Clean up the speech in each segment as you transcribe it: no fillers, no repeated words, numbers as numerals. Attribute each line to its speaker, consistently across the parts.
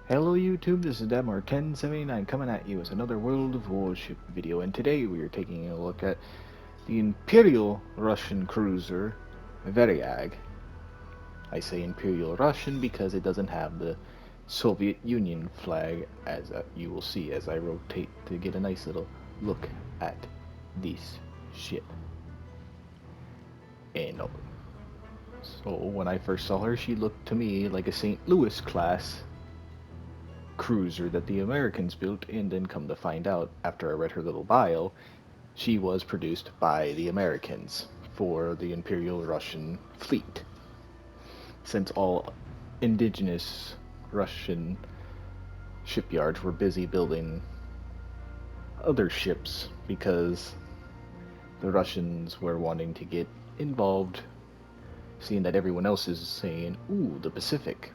Speaker 1: Hello YouTube, this is Demar1079 coming at you with another World of Warship video, and today we are taking a look at the Imperial Russian cruiser Varyag. I say Imperial Russian because it doesn't have the Soviet Union flag, as you will see as I rotate to get a nice little look at this ship. And so when I first saw her, she looked to me like a St. Louis class cruiser that the Americans built, and then come to find out, after I read her little bio, she was produced by the Americans for the Imperial Russian fleet. Since all indigenous Russian shipyards were busy building other ships because the Russians were wanting to get involved, seeing that everyone else is saying, ooh, the Pacific.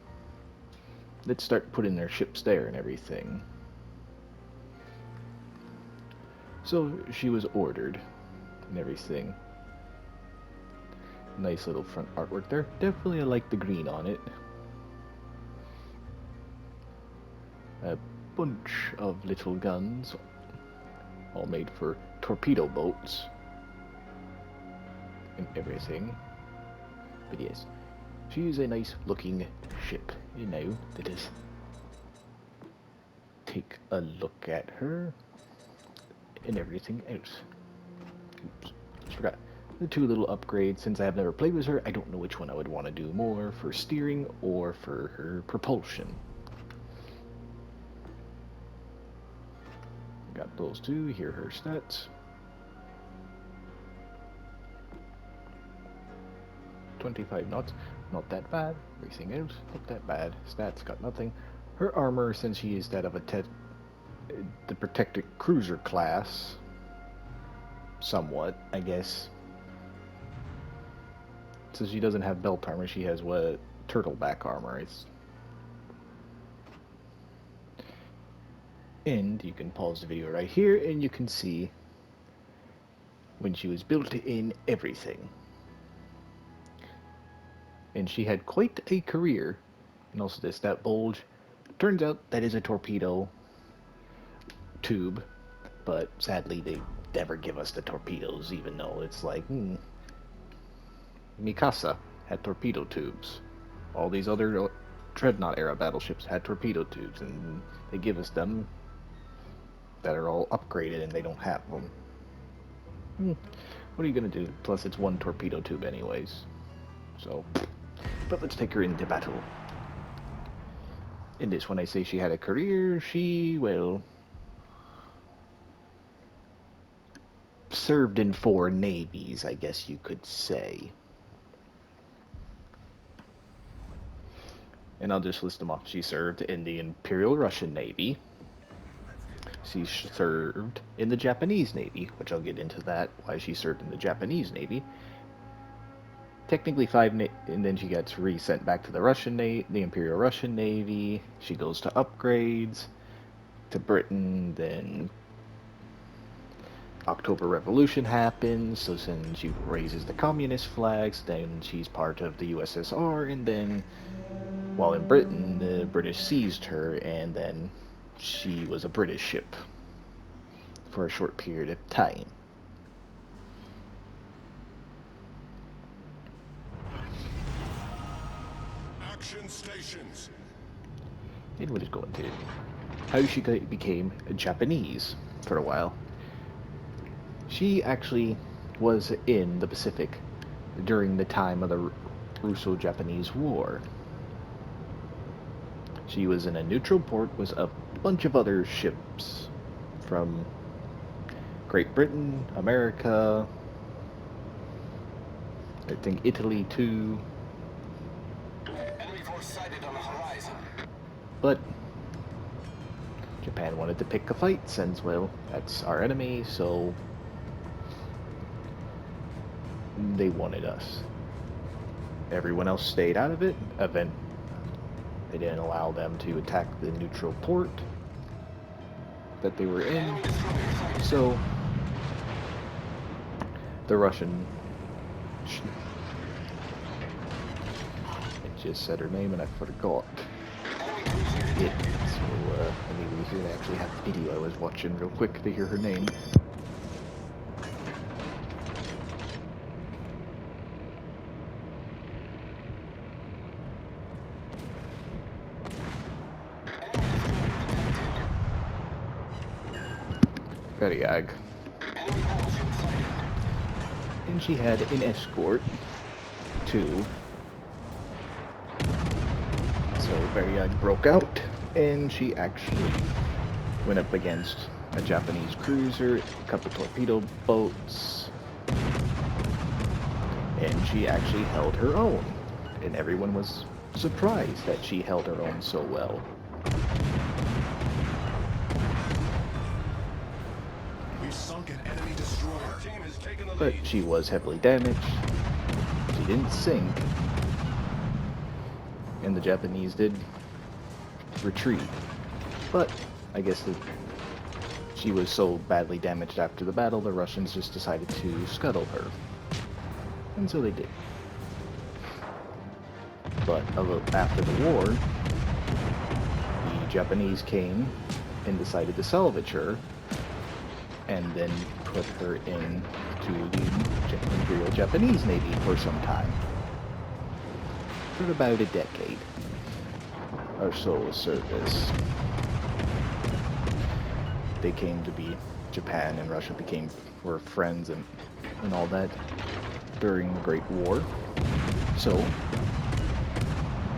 Speaker 1: Let's start putting their ships there and everything. So she was ordered and everything. Nice little front artwork there. Definitely I like the green on it. A bunch of little guns, all made for torpedo boats and everything. But yes, she's a nice looking ship, you know, that is. Take a look at her and everything else. Oops, just forgot. The two little upgrades. Since I have never played with her, I don't know which one I would want to do more for steering or for her propulsion. Got those two. Here are her stats. 25 knots. Not that bad. Everything else, not that bad. Stats got nothing. Her armor, since she is that of the protected cruiser class, somewhat, I guess. Since she doesn't have belt armor, she has what? Turtleback armor. And you can pause the video right here and you can see when she was built in everything. And she had quite a career. And also this, that bulge. Turns out that is a torpedo tube, but sadly they never give us the torpedoes, even though it's like, Mikasa had torpedo tubes. All these other Dreadnought era battleships had torpedo tubes, and they give us them that are all upgraded and they don't have them. What are you gonna do? Plus it's one torpedo tube anyways. So, but let's take her into battle. In this, when I say she had a career, she, well, served in 4 navies, I guess you could say. And I'll just list them off. She served in the Imperial Russian Navy. She served in the Japanese Navy, which I'll get into that, why she served in the Japanese Navy. Technically 5, and then she gets resent back to the the Imperial Russian Navy. She goes to upgrades to Britain, then October Revolution happens, so then she raises the communist flags, then she's part of the USSR, and then while in Britain, the British seized her, and then she was a British ship for a short period of time.
Speaker 2: Action stations.
Speaker 1: And we'll just go into how she became Japanese for a while. She actually was in the Pacific during the time of the Russo-Japanese War. She was in a neutral port with a bunch of other ships from Great Britain, America, I think Italy too.
Speaker 2: Enemy force sighted on the horizon.
Speaker 1: But Japan wanted to pick a fight since, well, that's our enemy, so they wanted us. Everyone else stayed out of it. They didn't allow them to attack the neutral port that they were in. So the Russian, I just said her name and I forgot. did. So let me hear I actually have the video I was watching real quick to hear her name. Varyag. And she had an escort too. So Varyag broke out, and she actually went up against a Japanese cruiser, a couple torpedo boats, and she actually held her own. And everyone was surprised that she held her own so well.
Speaker 2: We've sunk an enemy destroyer. Our team has taken the
Speaker 1: But
Speaker 2: lead.
Speaker 1: she was heavily damaged. She didn't sink. And the Japanese did retreat. But I guess she was so badly damaged after the battle, the Russians just decided to scuttle her. And so they did. But after the war, the Japanese came and decided to salvage her, and then put her into the Imperial Japanese Navy for some time. For about a decade or so of service. They came to be, Japan and Russia were friends and all that during the Great War. So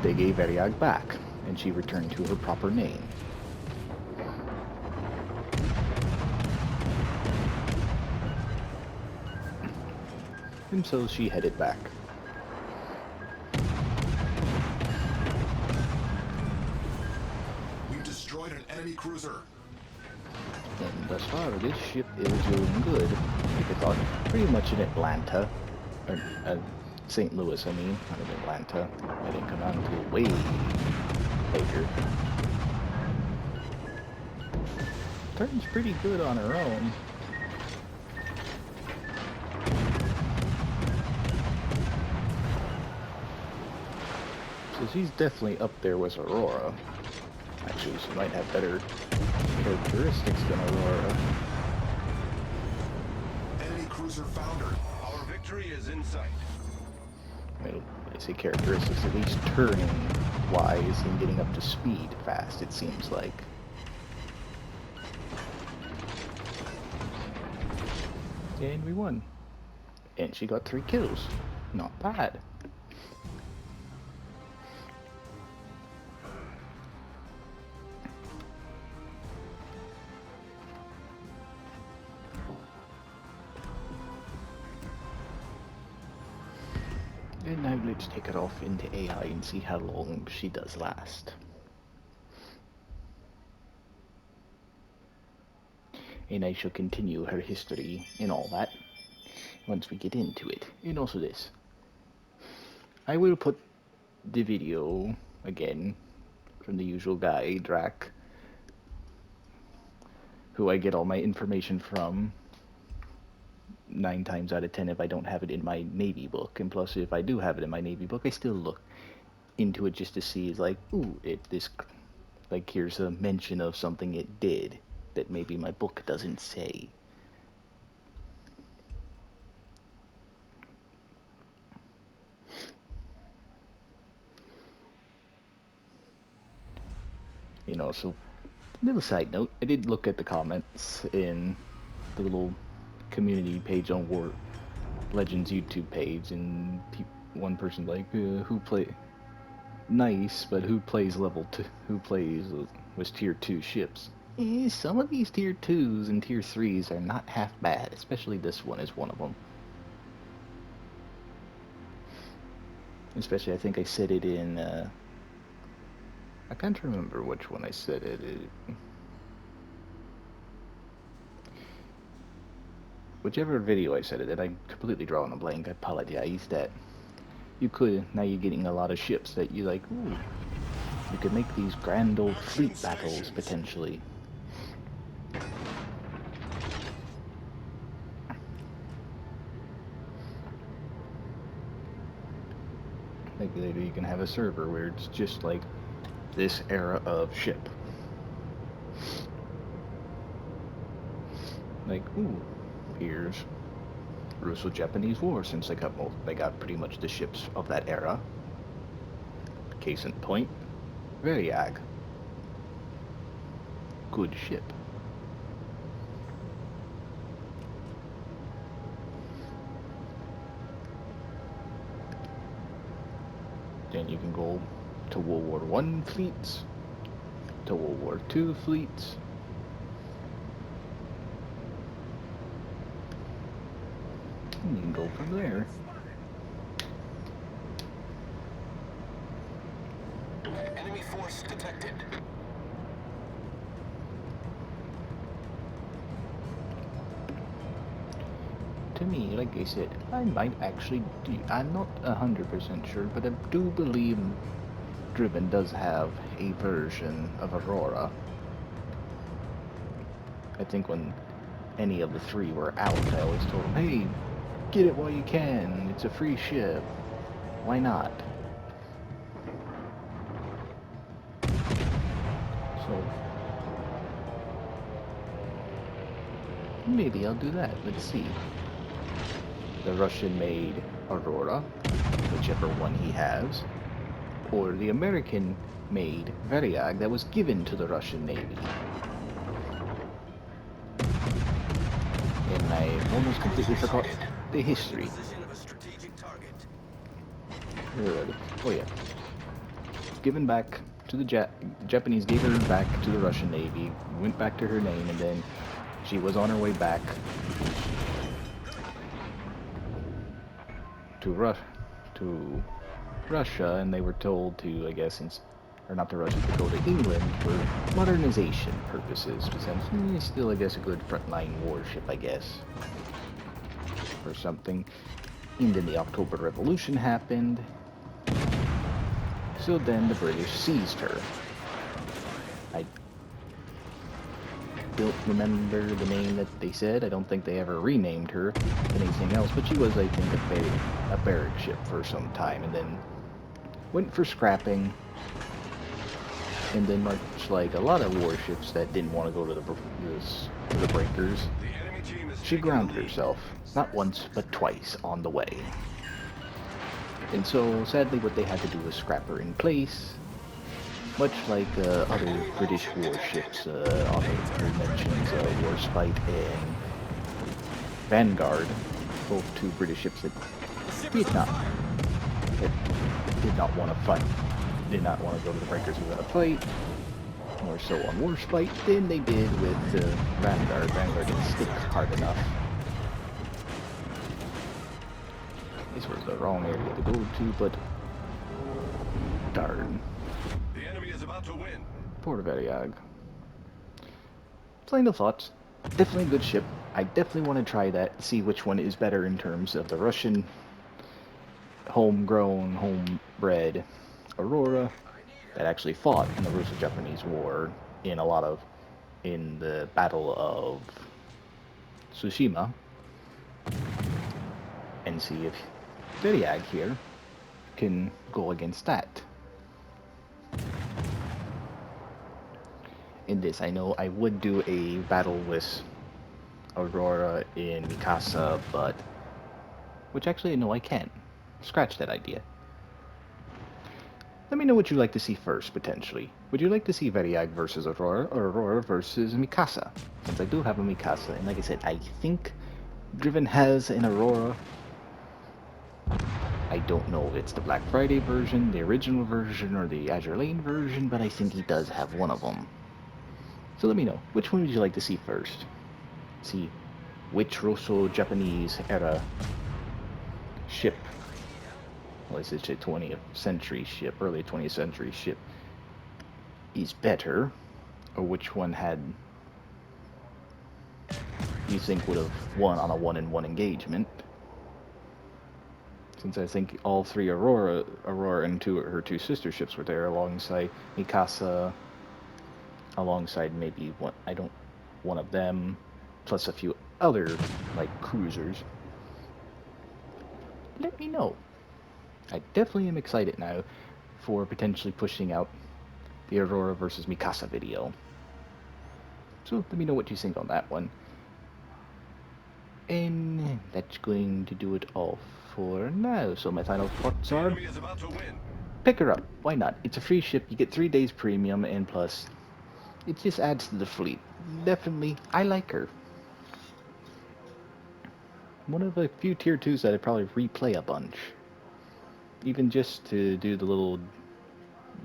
Speaker 1: they gave Varyag back, and she returned to her proper name. And so she headed back.
Speaker 2: We've destroyed an enemy cruiser.
Speaker 1: And thus far, this ship is doing good. Like I thought, pretty much in Atlanta, or St. Louis, I mean, not in Atlanta. I didn't come out until way later. Turns pretty good on her own. So she's definitely up there with Aurora. Actually, she might have better characteristics than Aurora.
Speaker 2: Enemy cruiser foundered. Our victory is in sight.
Speaker 1: I say characteristics, at least turning wise and getting up to speed fast, it seems like. And we won. And she got 3 kills. Not bad. And now let's take it off into AI and see how long she does last. And I shall continue her history and all that once we get into it. And also this. I will put the video again from the usual guy, Drac, who I get all my information from 9 times out of 10 if I don't have it in my Navy book. And plus, if I do have it in my Navy book, I still look into it just to see, like, ooh, like, here's a mention of something it did that maybe my book doesn't say. You know, so, little side note, I did look at the comments in the little community page on War Legends YouTube page, and one person like, who play nice, but who plays level 2, who plays with tier 2 ships? Some of these tier 2s and tier 3s are not half bad, especially this one is one of them. Especially, I think I said it in, I can't remember which one I said it in. Whichever video I said it in, I'm completely drawing a blank, I apologize, that now you're getting a lot of ships that you like, ooh, you could make these grand old fleet battles, potentially. Like, maybe you can have a server where it's just like this era of ship. Like, ooh, here's Russo-Japanese War, since they got pretty much the ships of that era. Case in point, Varyag. Good ship. Then you can go to World War One fleets, to World War Two fleets. And you can go from there.
Speaker 2: Enemy force detected.
Speaker 1: To me, like I said, I might actually do. I'm not 100% sure, but I do believe Driven does have a version of Aurora. I think when any of the three were out, I always told them, hey, get it while you can. It's a free ship. Why not? So, maybe I'll do that. Let's see. The Russian-made Aurora, whichever one he has, or the American-made Varyag that was given to the Russian Navy. And I almost completely forgot the history. Oh yeah. Given back to the Japanese gave her back to the Russian Navy, went back to her name, and then she was on her way back to Russia, and they were told to, I guess, or not to Russia, to go to England for modernization purposes, since still, I guess, a good frontline warship, I guess, or something. And then the October Revolution happened, so then the British seized her. I don't remember the name that they said. I don't think they ever renamed her anything else, but she was, I think, a barrack ship for some time, and then went for scrapping. And then, much like a lot of warships that didn't want to go to the breakers, she grounded herself, not once, but twice on the way. And so, sadly, what they had to do was scrap her in place, much like other British warships, honorable mentions, Warspite and Vanguard, both two British ships that did not want to fight, did not want to go to the breakers without a fight, more so on Warspite than they did with Vanguard. Vanguard didn't stick hard enough. This was the wrong area to go to, but darn.
Speaker 2: The enemy is about to win.
Speaker 1: Poor Varyag. Plain of thoughts. Definitely a good ship. I definitely want to try that, see which one is better in terms of the Russian homegrown, homebred Aurora that actually fought in the Russo-Japanese War in the Battle of Tsushima, and see if Varyag here can go against that. In this, I know I would do a battle with Aurora in Mikasa, but which actually no, I can't. Scratch that idea. Let me know what you'd like to see first, potentially. Would you like to see Varyag versus Aurora, or Aurora versus Mikasa? Since I do have a Mikasa, and like I said, I think Driven has an Aurora. I don't know if it's the Black Friday version, the original version, or the Azure Lane version, but I think he does have one of them. So let me know, which one would you like to see first? See which Russo-Japanese era ship, well, is it a 20th century ship, early 20th century ship, is better, or which one you think would have won on a 1-in-1 engagement? Since I think all three Aurora and her two sister ships were there alongside Mikasa, alongside maybe one of them, plus a few other like cruisers. Let me know. I definitely am excited now for potentially pushing out the Aurora versus Mikasa video. So let me know what you think on that one. And that's going to do it all for now. So my final thoughts
Speaker 2: The
Speaker 1: are,
Speaker 2: enemy is about to win.
Speaker 1: pick her up. Why not? It's a free ship, you get 3 days premium, and plus, it just adds to the fleet. Definitely, I like her. One of the few tier 2s that I probably replay a bunch. Even just to do the little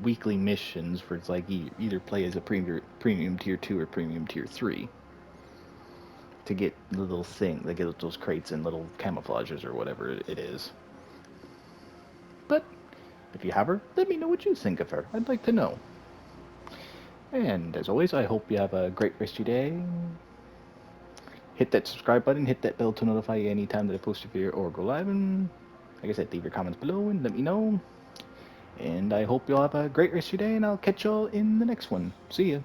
Speaker 1: weekly missions where it's like you either play as a premium tier 2 or premium tier 3 to get the little thing, they get those crates and little camouflages or whatever it is. But if you have her, let me know what you think of her. I'd like to know. And as always, I hope you have a great rest of your day. Hit that subscribe button, hit that bell to notify you anytime that I post a video or go live. And like I said, leave your comments below and let me know. And I hope you all have a great rest of your day, and I'll catch y'all in the next one. See ya.